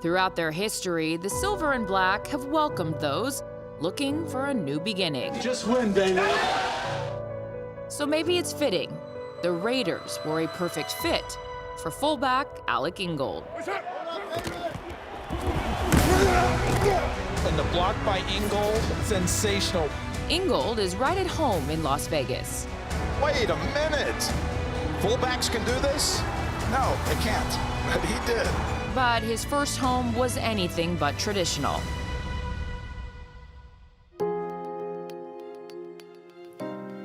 Throughout their history, the Silver and Black have welcomed those looking for a new beginning. Just win, baby. So maybe it's fitting the Raiders were a perfect fit for fullback Alec Ingold. And the block by Ingold, sensational. Ingold is right at home in Las Vegas. Wait a minute. Fullbacks can do this? No, they can't. But he did. But his first home was anything but traditional.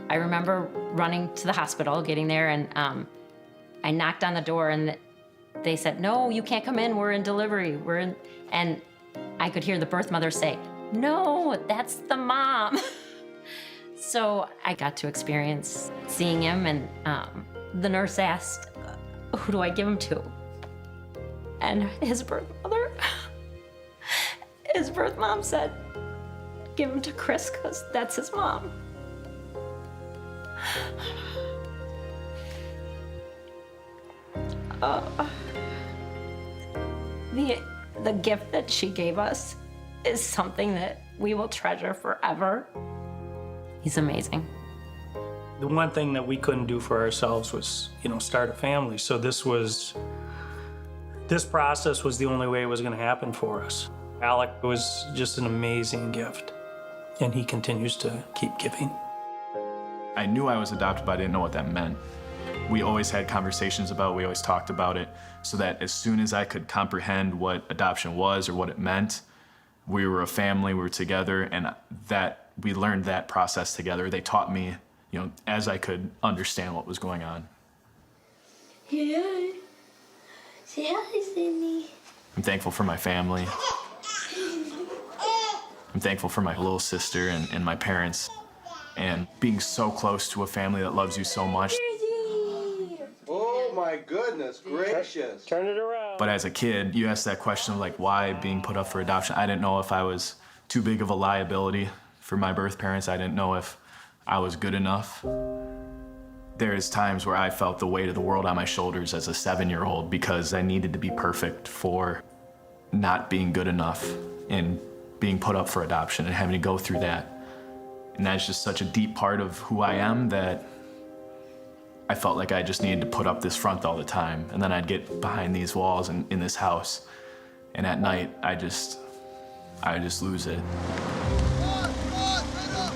I remember running to the hospital, getting there, and I knocked on the door, and they said, "No, you can't come in. We're in delivery. And I could hear the birth mother say, "No, that's the mom." So I got to experience seeing him, and the nurse asked, "Who do I give him to?" And his birth mom said, "Give him to Chris, because that's his mom." The gift that she gave us is something that we will treasure forever. He's amazing. The one thing that we couldn't do for ourselves was, start a family. So this process was the only way it was going to happen for us. Alec was just an amazing gift, and he continues to keep giving. I knew I was adopted, but I didn't know what that meant. We always had conversations about it, we always talked about it, so that as soon as I could comprehend what adoption was or what it meant, we were a family, we were together, and that we learned that process together. They taught me, as I could understand what was going on. Yeah. Say hi, Sydney. I'm thankful for my family. I'm thankful for my little sister and my parents, and being so close to a family that loves you so much. Oh my goodness gracious. Turn it around. But as a kid, you asked that question of why being put up for adoption. I didn't know if I was too big of a liability for my birth parents. I didn't know if I was good enough. There's times where I felt the weight of the world on my shoulders as a 7-year-old because I needed to be perfect for not being good enough and being put up for adoption and having to go through that. And that's just such a deep part of who I am that I felt like I just needed to put up this front all the time. And then I'd get behind these walls in this house. And at night, I just lose it.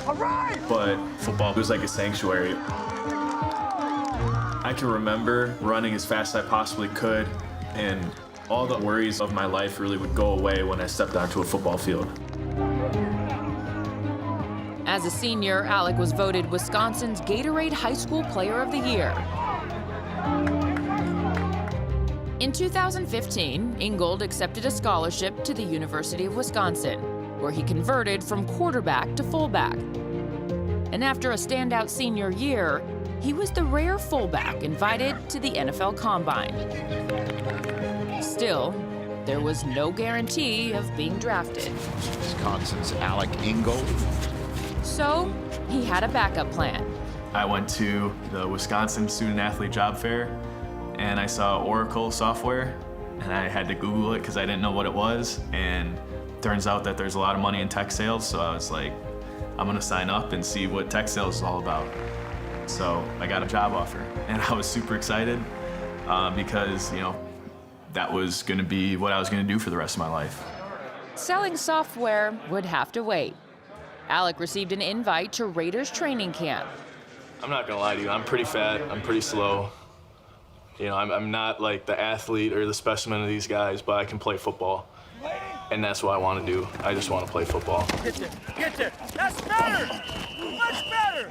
All right! But football was like a sanctuary. I can remember running as fast as I possibly could, and all the worries of my life really would go away when I stepped onto a football field. As a senior, Alec was voted Wisconsin's Gatorade High School Player of the Year. In 2015, Ingold accepted a scholarship to the University of Wisconsin, where he converted from quarterback to fullback. And after a standout senior year, he was the rare fullback invited to the NFL Combine. Still, there was no guarantee of being drafted. Wisconsin's Alec Ingold. So he had a backup plan. I went to the Wisconsin Student Athlete Job Fair, and I saw Oracle software, and I had to Google it because I didn't know what it was. And turns out that there's a lot of money in tech sales, so I was like, I'm gonna sign up and see what tech sales is all about. So I got a job offer, and I was super excited because, that was gonna be what I was gonna do for the rest of my life. Selling software would have to wait. Alec received an invite to Raiders training camp. I'm not gonna lie to you, I'm pretty fat, I'm pretty slow. I'm not like the athlete or the specimen of these guys, but I can play football. And that's what I want to do. I just want to play football. Get there. That's better. Much better.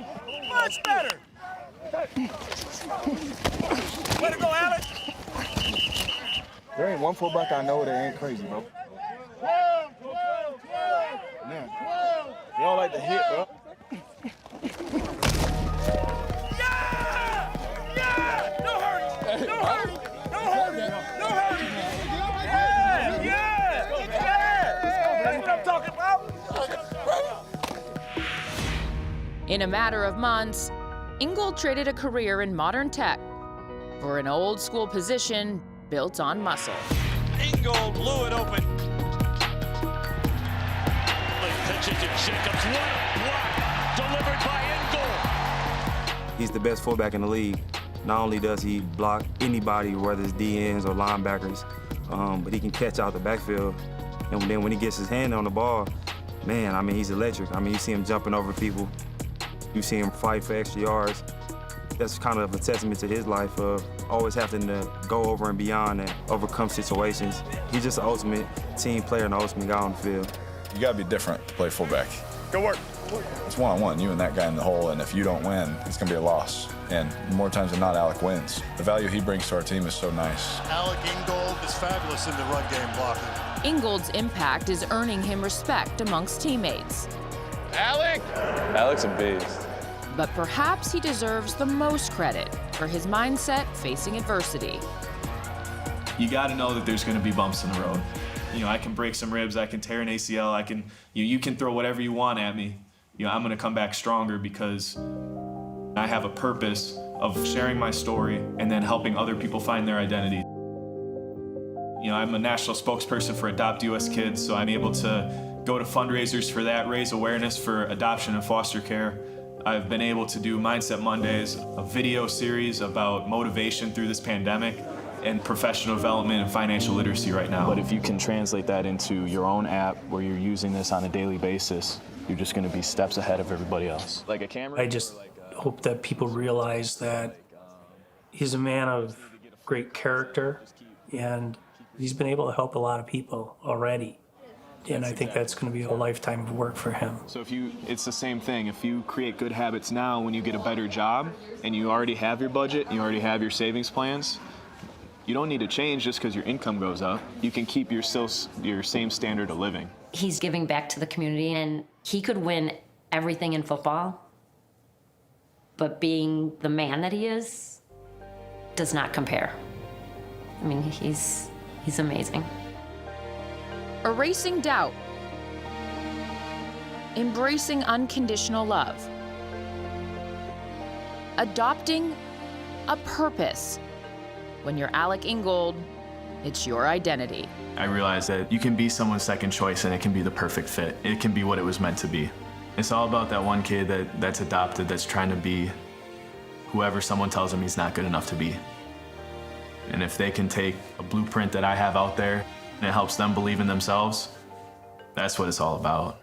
Much better. Way to go, Alec. There ain't one fullback I know that ain't crazy, bro. 12. Man, they don't like to hit, bro. Yeah! No hurry. No hurry. No hurry. No hurry. Yeah! That's what I'm talking about. In a matter of months, Ingold traded a career in modern tech for an old school position built on muscle. Ingold blew it open. Pitch it to Jacobs. What a block delivered by Ingold. He's the best fullback in the league. Not only does he block anybody, whether it's DNs or linebackers, but he can catch out the backfield. And then when he gets his hand on the ball, man, I mean, he's electric. I mean, you see him jumping over people. You see him fight for extra yards. That's kind of a testament to his life of always having to go over and beyond and overcome situations. He's just the ultimate team player and the ultimate guy on the field. You gotta be different to play fullback. Go work. It's one-on-one, you and that guy in the hole, and if you don't win, it's gonna be a loss. And more times than not, Alec wins. The value he brings to our team is so nice. Alec Ingold is fabulous in the run game blocking. Ingold's impact is earning him respect amongst teammates. Alec! Alec's a beast. But perhaps he deserves the most credit for his mindset facing adversity. You got to know that there's going to be bumps in the road. You know, I can break some ribs, I can tear an ACL, you can throw whatever you want at me. You know, I'm going to come back stronger because I have a purpose of sharing my story and then helping other people find their identity. You know, I'm a national spokesperson for Adopt US Kids, so I'm able to go to fundraisers for that, raise awareness for adoption and foster care. I've been able to do Mindset Mondays, a video series about motivation through this pandemic, and professional development and financial literacy right now. But if you can translate that into your own app where you're using this on a daily basis, you're just going to be steps ahead of everybody else. Like a camera? I just hope that people realize that he's a man of great character, and he's been able to help a lot of people already. And I think that's going to be a lifetime of work for him. So it's the same thing. If you create good habits now, when you get a better job and you already have your budget, you already have your savings plans, you don't need to change just because your income goes up. You can keep your same standard of living. He's giving back to the community, and he could win everything in football, but being the man that he is does not compare. I mean, he's amazing. Erasing doubt. Embracing unconditional love. Adopting a purpose. When you're Alec Ingold, it's your identity. I realized that you can be someone's second choice and it can be the perfect fit. It can be what it was meant to be. It's all about that one kid that's adopted, that's trying to be whoever someone tells him he's not good enough to be. And if they can take a blueprint that I have out there and it helps them believe in themselves, that's what it's all about.